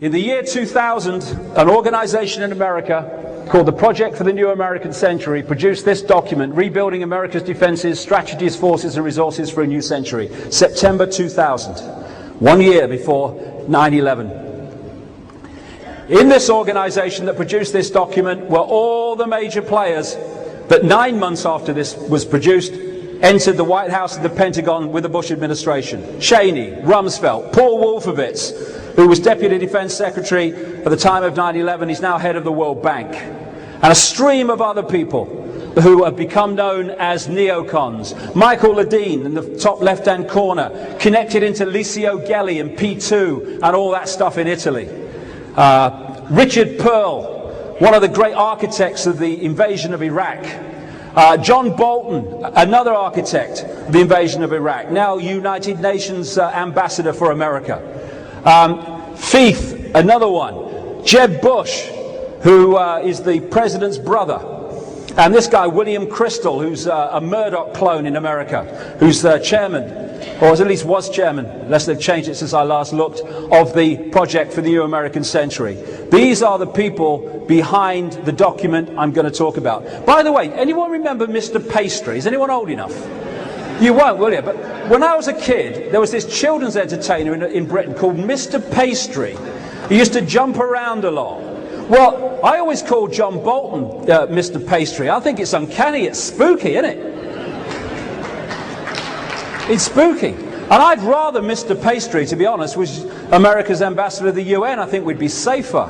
In the year 2000, an organization in America called the Project for the New American Century produced this document, Rebuilding America's Defenses, Strategies, Forces and Resources for a New Century, September 2000, 1 year before 9/11. In this organization that produced this document were all the major players that 9 months after this was produced entered the White House and the Pentagon with the Bush administration. Cheney, Rumsfeld, Paul Wolfowitz, who was Deputy Defense Secretary at the time of 9/11, he's now head of the World Bank. And a stream of other people who have become known as neocons. Michael Ledeen in the top left-hand corner, connected into Licio Gelli and P2 and all that stuff in Italy. Richard Pearl, one of the great architects of the invasion of Iraq. John Bolton, another architect of the invasion of Iraq, now United Nations ambassador for America. Fife, another one. Jeb Bush, who is the president's brother. And this guy, William Crystal, who's a Murdoch clone in America, who's chairman, or at least was chairman, unless they've changed it since I last looked, of the Project for the New American Century. These are the people behind the document I'm going to talk about. By the way, anyone remember Mr. Pastry? Is anyone old enough? You won't, will you? But when I was a kid, there was this children's entertainer in Britain called Mr. Pastry. He used to jump around a lot. Well, I always called John Bolton Mr. Pastry. I think it's uncanny, it's spooky, isn't it? It's spooky. And I'd rather Mr. Pastry, to be honest, was America's ambassador to the UN. I think we'd be safer.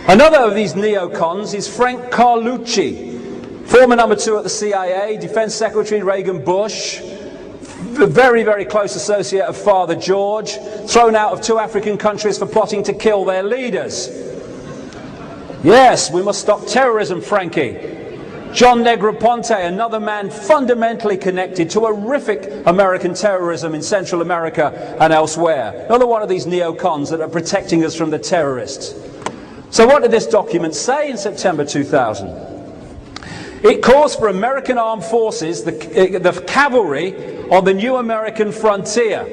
Another of these neocons is Frank Carlucci, former number 2 at the CIA, Defense Secretary Reagan Bush, a very, very close associate of Father George, thrown out of 2 African countries for plotting to kill their leaders. Yes, we must stop terrorism, Frankie. John Negroponte, another man fundamentally connected to horrific American terrorism in Central America and elsewhere. Another one of these neocons that are protecting us from the terrorists. So what did this document say in September 2000? It calls for American armed forces, the cavalry, on the new American frontier.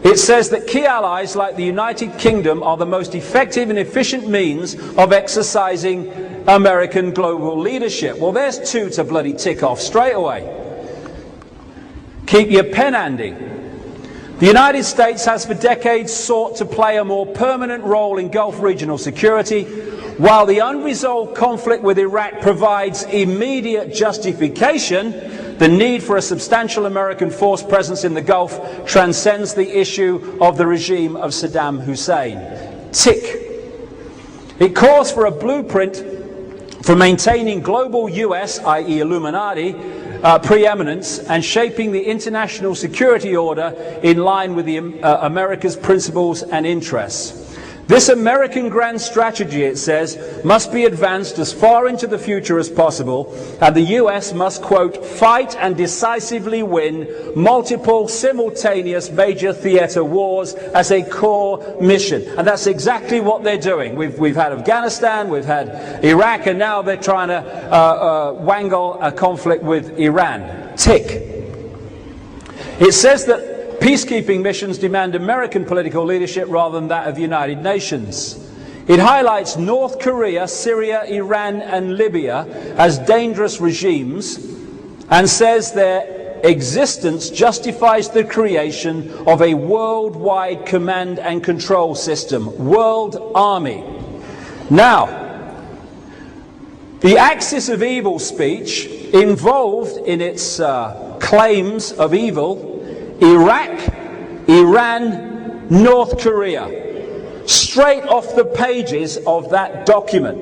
It says that key allies like the United Kingdom are the most effective and efficient means of exercising American global leadership. Well, there's 2 to bloody tick off straight away. Keep your pen handy. The United States has for decades sought to play a more permanent role in Gulf regional security, while the unresolved conflict with Iraq provides immediate justification. The need for a substantial American force presence in the Gulf transcends the issue of the regime of Saddam Hussein. Tick. It calls for a blueprint for maintaining global US, i.e. Illuminati, preeminence and shaping the international security order in line with America's principles and interests. This American grand strategy, it says, must be advanced as far into the future as possible, and the US must, quote, fight and decisively win multiple simultaneous major theater wars as a core mission. And that's exactly what they're doing. We've had Afghanistan, we've had Iraq, and now they're trying to wangle a conflict with Iran. Tick. It says that peacekeeping missions demand American political leadership rather than that of the United Nations. It highlights North Korea, Syria, Iran and Libya as dangerous regimes and says their existence justifies the creation of a worldwide command and control system, World Army. Now, the axis of evil speech involved in its claims of evil Iraq, Iran, North Korea, straight off the pages of that document.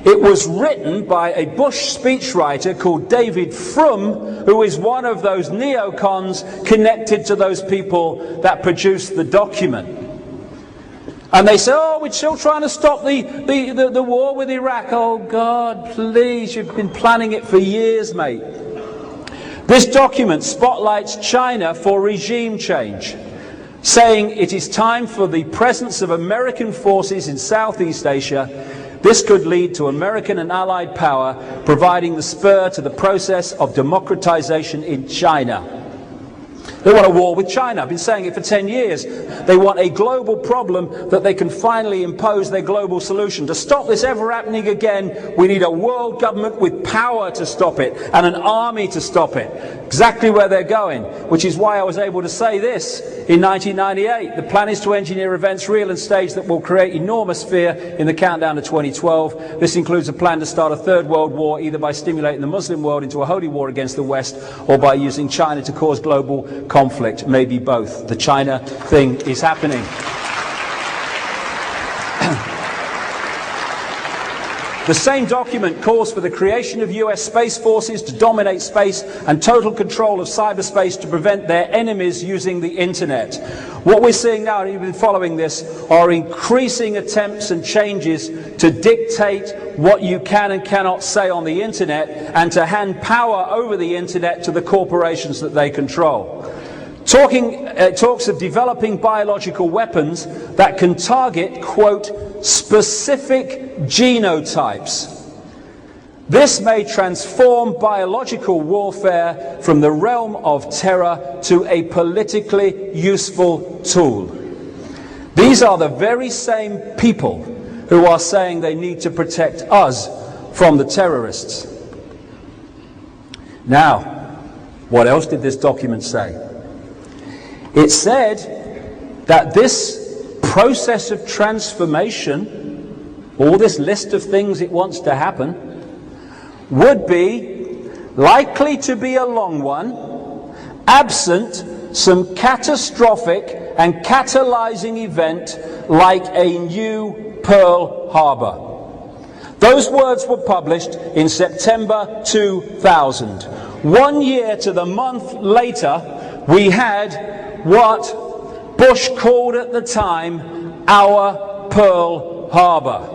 It was written by a Bush speechwriter called David Frum, who is one of those neocons connected to those people that produced the document. And they say, oh, we're still trying to stop the war with Iraq. Oh, God, please, you've been planning it for years, mate. This document spotlights China for regime change, saying it is time for the presence of American forces in Southeast Asia. This could lead to American and Allied power, providing the spur to the process of democratization in China. They want a war with China. I've been saying it for 10 years. They want a global problem that they can finally impose their global solution. To stop this ever happening again, we need a world government with power to stop it and an army to stop it. Exactly where they're going, which is why I was able to say this in 1998. The plan is to engineer events real and staged that will create enormous fear in the countdown to 2012. This includes a plan to start a third world war, either by stimulating the Muslim world into a holy war against the West or by using China to cause global conflict, maybe both. The China thing is happening. The same document calls for the creation of US space forces to dominate space and total control of cyberspace to prevent their enemies using the internet. What we're seeing now, and you've been following this, are increasing attempts and changes to dictate what you can and cannot say on the internet and to hand power over the internet to the corporations that they control. Talks of developing biological weapons that can target, quote, specific genotypes. This may transform biological warfare from the realm of terror to a politically useful tool. These are the very same people who are saying they need to protect us from the terrorists. Now, what else did this document say? It said that this process of transformation, all this list of things it wants to happen, would be likely to be a long one, absent some catastrophic and catalyzing event like a new Pearl Harbor. Those words were published in September 2000. 1 year to the month later, we had what Bush called at the time our Pearl Harbor.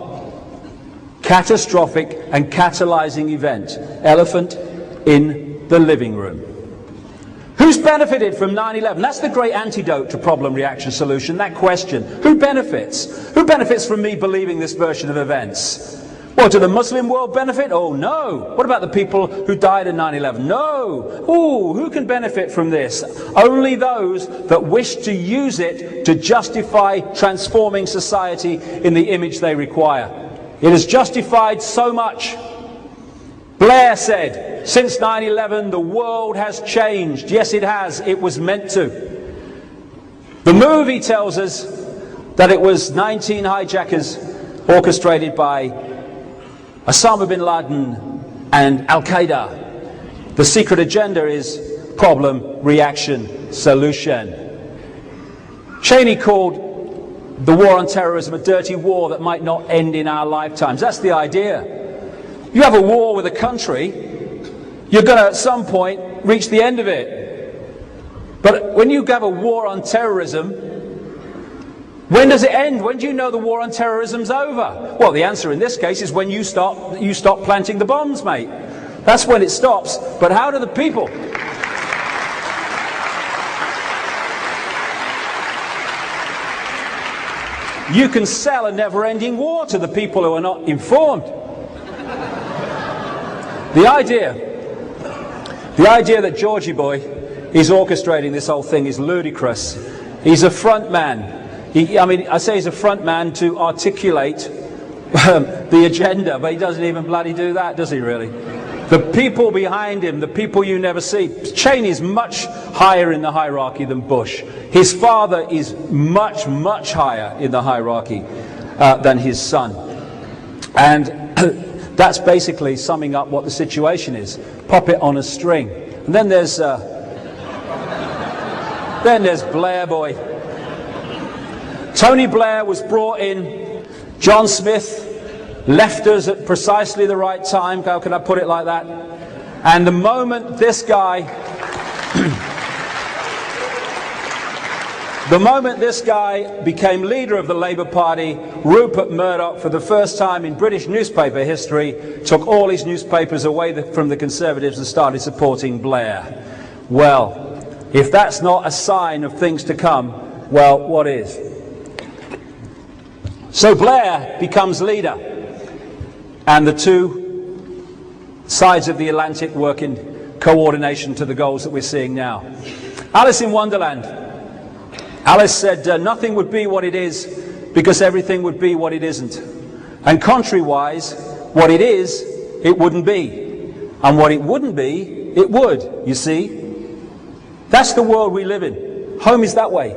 Catastrophic and catalyzing event. Elephant in the living room. Who's benefited from 9/11? That's the great antidote to problem, reaction, solution, that question. Who benefits? Who benefits from me believing this version of events? Well, do the Muslim world benefit? Oh, no. What about the people who died in 9/11? No. Ooh, who can benefit from this? Only those that wish to use it to justify transforming society in the image they require. It has justified so much. Blair said, since 9/11, the world has changed. Yes, it has. It was meant to. The movie tells us that it was 19 hijackers orchestrated by Osama bin Laden and Al-Qaeda. The secret agenda is problem, reaction, solution. Cheney called the war on terrorism a dirty war that might not end in our lifetimes. That's the idea. You have a war with a country, you're going to at some point reach the end of it. But when you have a war on terrorism, when does it end? When do you know the war on terrorism's over? Well, the answer in this case is when you stop planting the bombs, mate. That's when it stops. But how do the people? You can sell a never-ending war to the people who are not informed. The idea that Georgie boy is orchestrating this whole thing is ludicrous. He's a front man. I say he's a front man to articulate the agenda, but he doesn't even bloody do that, does he really? The people behind him, the people you never see. Cheney is much higher in the hierarchy than Bush. His father is much, much higher in the hierarchy than his son. And that's basically summing up what the situation is. Puppet on a string. And then there's Blair boy. Tony Blair was brought in. John Smith left us at precisely the right time. How can I put it like that? And the moment this guy became leader of the Labour Party, Rupert Murdoch, for the first time in British newspaper history, took all his newspapers away from the Conservatives and started supporting Blair. Well, if that's not a sign of things to come, well, what is? So Blair becomes leader, and the two sides of the Atlantic work in coordination to the goals that we're seeing now. Alice in Wonderland. Alice said nothing would be what it is because everything would be what it isn't. And contrary-wise, what it is, it wouldn't be. And what it wouldn't be, it would, you see. That's the world we live in. Home is that way.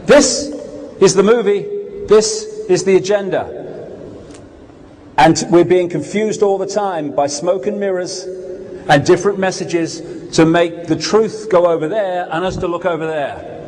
This is the movie, this is the agenda. And we're being confused all the time by smoke and mirrors and different messages to make the truth go over there and us to look over there.